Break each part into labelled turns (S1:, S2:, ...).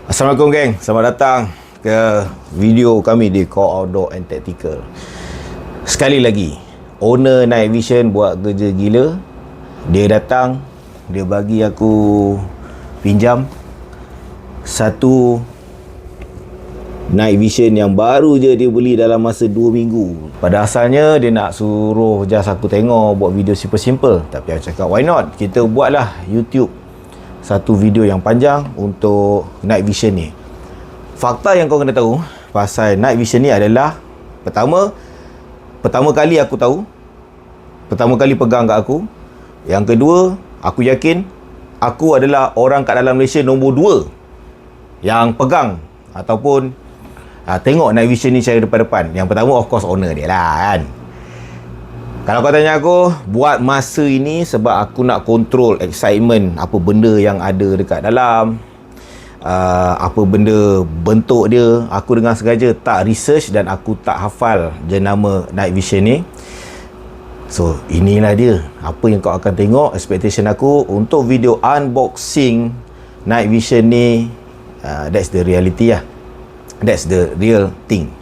S1: Assalamualaikum geng, selamat datang ke video kami di Core Outdoor and Tactical. Sekali lagi, owner Night Vision buat kerja gila. Dia datang, dia bagi aku pinjam satu Night Vision yang baru je dia beli dalam masa 2 minggu. Pada asalnya dia nak suruh just aku tengok buat video simple-simple, tapi aku cakap why not, kita buatlah YouTube satu video yang panjang untuk Night Vision ni. Fakta yang kau kena tahu pasal Night Vision ni adalah pertama kali aku tahu, pertama kali pegang kat aku. Yang kedua, aku yakin aku adalah orang kat dalam Malaysia nombor 2 yang pegang ataupun tengok Night Vision ni secara depan-depan. Yang pertama of course owner dia lah kan. Kalau kau tanya aku, buat masa ini sebab aku nak control excitement apa benda yang ada dekat dalam, apa benda bentuk dia. Aku dengan sengaja tak research dan aku tak hafal jenama Night Vision ni. So inilah dia apa yang kau akan tengok. Expectation aku untuk video unboxing Night Vision ni, that's the reality lah. That's the real thing.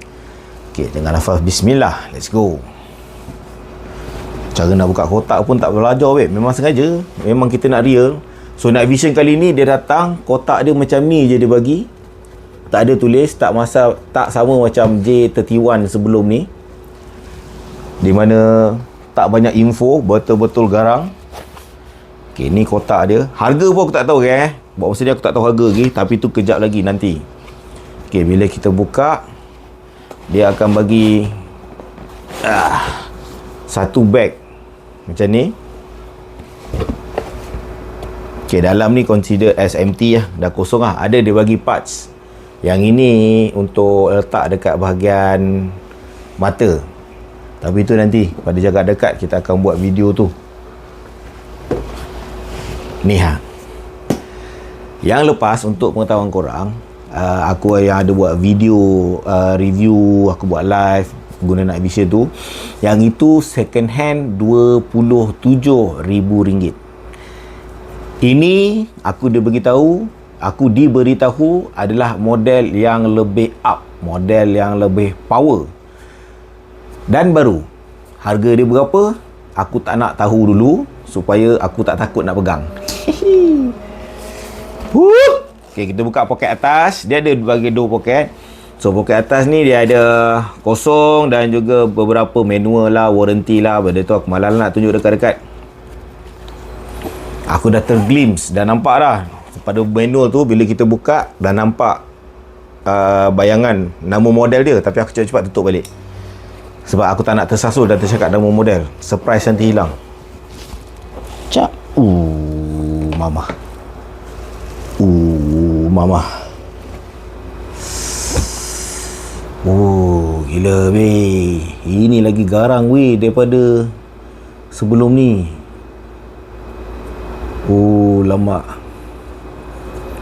S1: Okay, dengan lafaz bismillah, let's go. Cara nak buka kotak pun tak belajar weh. Memang sengaja, memang kita nak real. So Night Vision kali ni dia datang, kotak dia macam ni je dia bagi. Tak ada tulis, tak sama macam J31 sebelum ni, di mana tak banyak info, betul-betul garang. Okay, ni kotak dia. Harga pun aku tak tahu buat masa ni aku tak tahu harga lagi, tapi tu kejap lagi nanti. Okay, bila kita buka, dia akan bagi satu bag macam ni. Okay, dalam ni consider as empty lah, dah kosong lah. Ada dia bagi parts. Yang ini untuk letak dekat bahagian mata, tapi tu nanti pada jarak dekat kita akan buat video tu. Ni yang lepas, untuk pengetahuan korang, aku yang ada buat video review, aku buat live guna Night Vision tu, yang itu second hand RM27,000. Ini aku diberitahu adalah model yang lebih up, model yang lebih power dan baru. Harga dia berapa aku tak nak tahu dulu supaya aku tak takut nak pegang. Okay, kita buka poket atas. Dia ada bagi 2 poket. So poket atas ni dia ada kosong dan juga beberapa manual lah, warranty lah. Benda tu aku malas nak tunjuk dekat-dekat. Aku dah terglimpse, dah nampak dah. Pada manual tu bila kita buka dah nampak bayangan nama model dia, tapi aku cepat-cepat tutup balik sebab aku tak nak tersasul dan tercakap nama model. Surprise nanti hilang. Cak. Mama. Mama. Gila weh. Ini lagi garang weh daripada sebelum ni. Lama.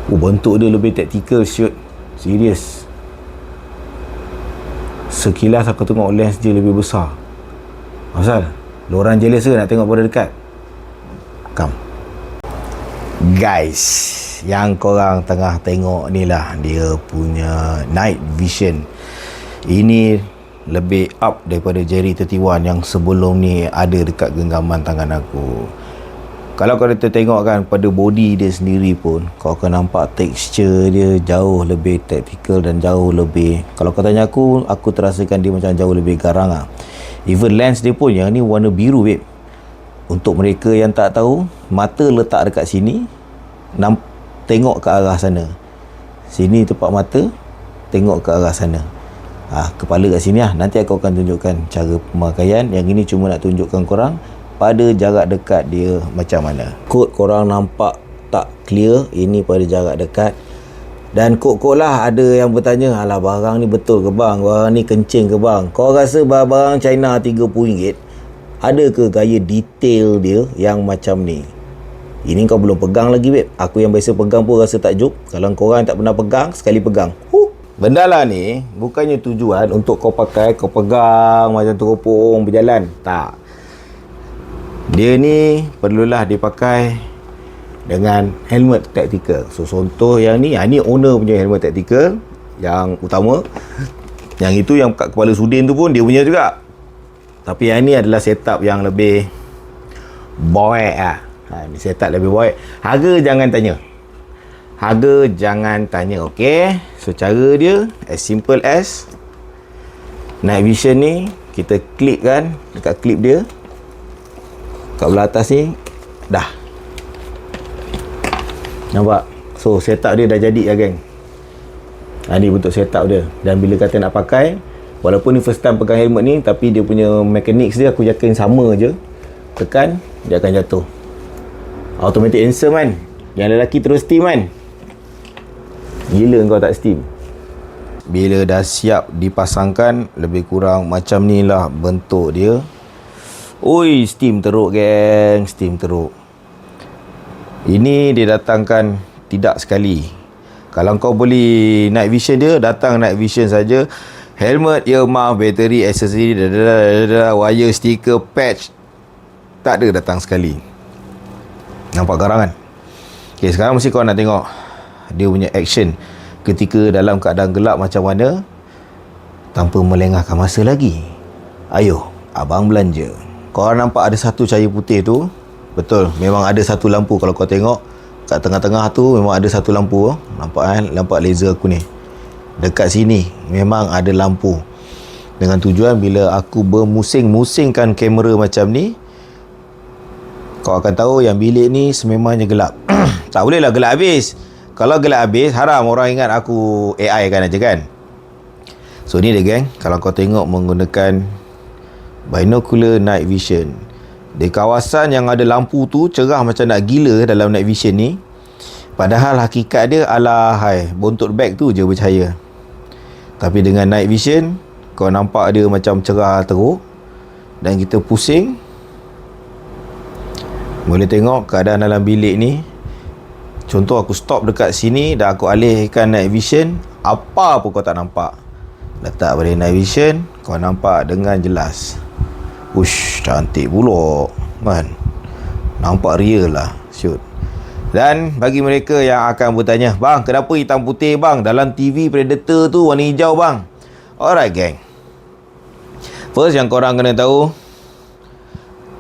S1: Bentuk dia lebih tactical shoot. Serius. Sekilas aku tengok lens dia lebih besar. Asal lorang jealous ke nak tengok pada dekat? Come guys, yang korang tengah tengok ni lah dia punya Night Vision. Ini lebih up daripada J31 yang sebelum ni ada dekat genggaman tangan aku. Kalau kau tengok kan pada body dia sendiri pun, kau akan nampak tekstur dia jauh lebih tactical dan jauh lebih, kalau kau tanya aku terasakan dia macam jauh lebih garang lah. Even lens dia pun yang ni warna biru babe. Untuk mereka yang tak tahu, mata letak dekat sini, tengok ke arah sana. Sini tempat mata, tengok ke arah sana. Kepala kat sini lah. Nanti aku akan tunjukkan cara pemakaian. Yang ini cuma nak tunjukkan korang pada jarak dekat dia macam mana. Kod korang nampak tak clear, ini pada jarak dekat. Dan kod-kod lah, ada yang bertanya, alah barang ni betul ke bang, barang ni kencing ke bang. Kau rasa barang China RM30, ada ke gaya detail dia yang macam ni? Ini kau belum pegang lagi babe. Aku yang biasa pegang pun rasa takjub. Kalau korang tak pernah pegang, sekali pegang, benda lah ni bukannya tujuan untuk kau pakai, kau pegang macam teropong berjalan. Tak. Dia ni perlulah dipakai dengan helmet tactical. So contoh yang ni, ni owner punya helmet tactical yang utama. Yang itu yang kat kepala Sudin tu pun dia punya juga. Tapi yang ni adalah setup yang lebih boek lah. Ni setup lebih boek. Harga jangan tanya, okey. So cara dia as simple as night vision ni kita klik kan dekat clip dia kat belah atas ni, dah nampak. So setup dia dah jadi lah geng. Ni bentuk setup dia. Dan bila kata nak pakai, walaupun ni first time pegang helmet ni, tapi dia punya mechanics dia aku yakin sama je. Tekan, dia akan jatuh. Automatic answer man. Yang lelaki terus steam man. Gila kau tak steam. Bila dah siap dipasangkan, lebih kurang macam ni lah bentuk dia. Oi, steam teruk geng, steam teruk. Ini dia datangkan tidak sekali. Kalau kau beli night vision dia, datang night vision saja. Helmet, earmuff, bateri, aksesori, wire, stiker, patch. Tak ada datang sekali. Nampak garang kan? Okay, sekarang mesti kau nak tengok dia punya action ketika dalam keadaan gelap macam mana, tanpa melengahkan masa lagi. Ayo, abang belanja. Kau nampak ada satu cahaya putih tu? Betul, memang ada satu lampu. Kalau kau tengok kat tengah-tengah tu memang ada satu lampu. Nampak kan? Nampak laser aku ni. Dekat sini memang ada lampu. Dengan tujuan bila aku bermusing-musingkan kamera macam ni, kau akan tahu yang bilik ni sememangnya gelap. Tak boleh lah gelap habis. Kalau gelap habis, haram orang ingat aku AI kan aja kan. So ni dia geng, kalau kau tengok menggunakan binocular night vision, di kawasan yang ada lampu tu cerah macam nak gila dalam night vision ni. Padahal hakikat dia alahai bontot beg tu je bercahaya. Tapi dengan night vision, kau nampak dia macam cerah teruk. Dan kita pusing, boleh tengok keadaan dalam bilik ni. Contoh aku stop dekat sini dan aku alihkan night vision, apa pun kau tak nampak. Letak balik night vision, kau nampak dengan jelas. Ush, cantik pula kan. Nampak real lah. Shoot. Dan bagi mereka yang akan bertanya, bang, kenapa hitam putih bang? Dalam TV Predator tu warna hijau bang. Alright gang, first yang korang kena tahu,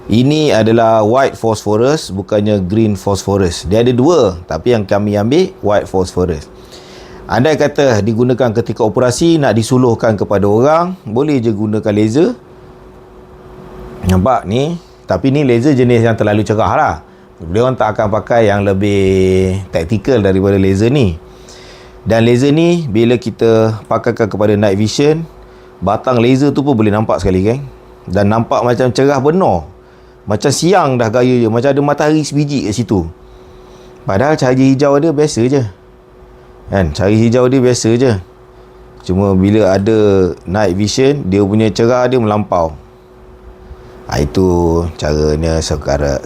S1: ini adalah white phosphorus, bukannya green phosphorus. Dia ada dua, tapi yang kami ambil white phosphorus. Andai kata digunakan ketika operasi, nak disuluhkan kepada orang, boleh je gunakan laser. Nampak ni? Tapi ni laser jenis yang terlalu cerah lah. Dia orang tak akan pakai yang lebih tactical daripada laser ni. Dan laser ni, bila kita pakaikan kepada night vision, batang laser tu pun boleh nampak sekali geng. Dan nampak macam cerah benar. Macam siang dah gaya je. Macam ada matahari sebiji kat situ. Padahal cahaya hijau dia biasa je kan. Cahaya hijau dia biasa je. Cuma bila ada night vision, dia punya cerah dia melampau. Itu caranya secara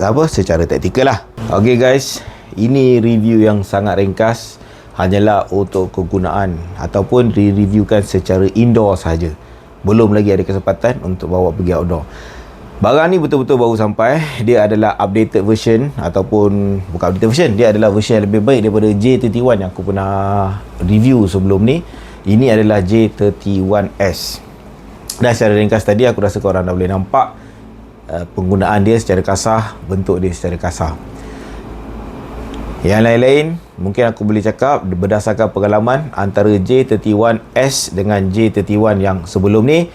S1: taktikal lah. Okay guys, ini review yang sangat ringkas. Hanyalah untuk kegunaan ataupun di-reviewkan secara indoor saja. Belum lagi ada kesempatan untuk bawa pergi outdoor. Barang ni betul-betul baru sampai. Dia adalah updated version, ataupun bukan updated version, dia adalah version yang lebih baik daripada J31 yang aku pernah review sebelum ni. Ini adalah J31S. Dan secara ringkas tadi, aku rasa korang dah boleh nampak penggunaan dia secara kasar, bentuk dia secara kasar. Yang lain-lain mungkin aku boleh cakap berdasarkan pengalaman antara J31S dengan J31 yang sebelum ni.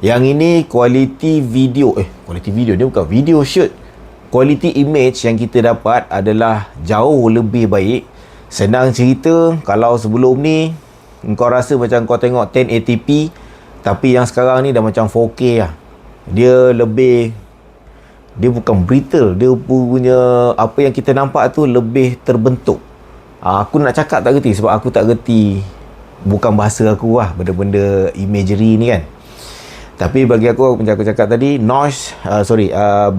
S1: Yang ini quality video dia bukan video shoot. Quality image yang kita dapat adalah jauh lebih baik. Senang cerita, kalau sebelum ni kau rasa macam kau tengok 1080p, tapi yang sekarang ni dah macam 4K lah. Dia bukan brittle, dia punya apa yang kita nampak tu lebih terbentuk. Aku nak cakap tak reti sebab aku tak reti, bukan bahasa aku lah benda-benda imagery ni kan. Tapi bagi aku, macam aku cakap tadi,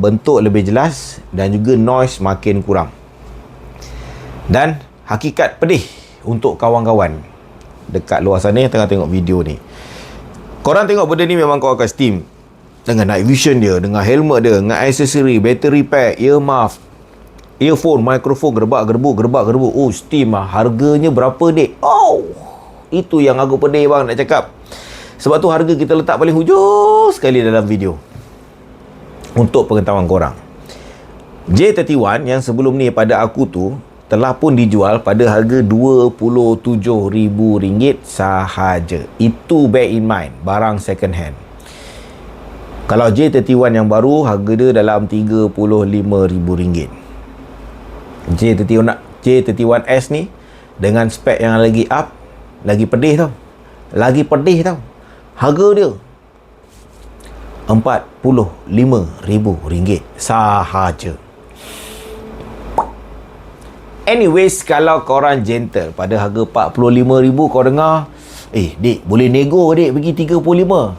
S1: bentuk lebih jelas dan juga noise makin kurang. Dan hakikat pedih untuk kawan-kawan dekat luar sana yang tengah tengok video ni. Korang tengok benda ni memang kau akan steam. Dengan night vision dia, dengan helmet dia, dengan aksesori, battery pack, earmuff, Earphone, mikrofon, gerbak-gerbu. Oh, steam lah. Harganya berapa, dek? Oh, itu yang aku pedih bang nak cakap. Sebab tu harga kita letak paling hujung sekali dalam video. Untuk pengetahuan korang, J31 yang sebelum ni pada aku tu telah pun dijual pada harga RM27,000 sahaja. Itu bear in mind, barang second hand. Kalau J31 yang baru, harga dia dalam RM35,000. J31S ni dengan spek yang lagi up, lagi pedih tau. Harga dia RM45,000 sahaja. Anyways, kalau korang gentle pada harga RM45,000, kau dengar, dek, boleh nego dek pergi RM35,000.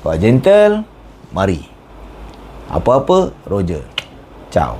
S1: Kau gentle, mari. Apa-apa, Roger. Ciao.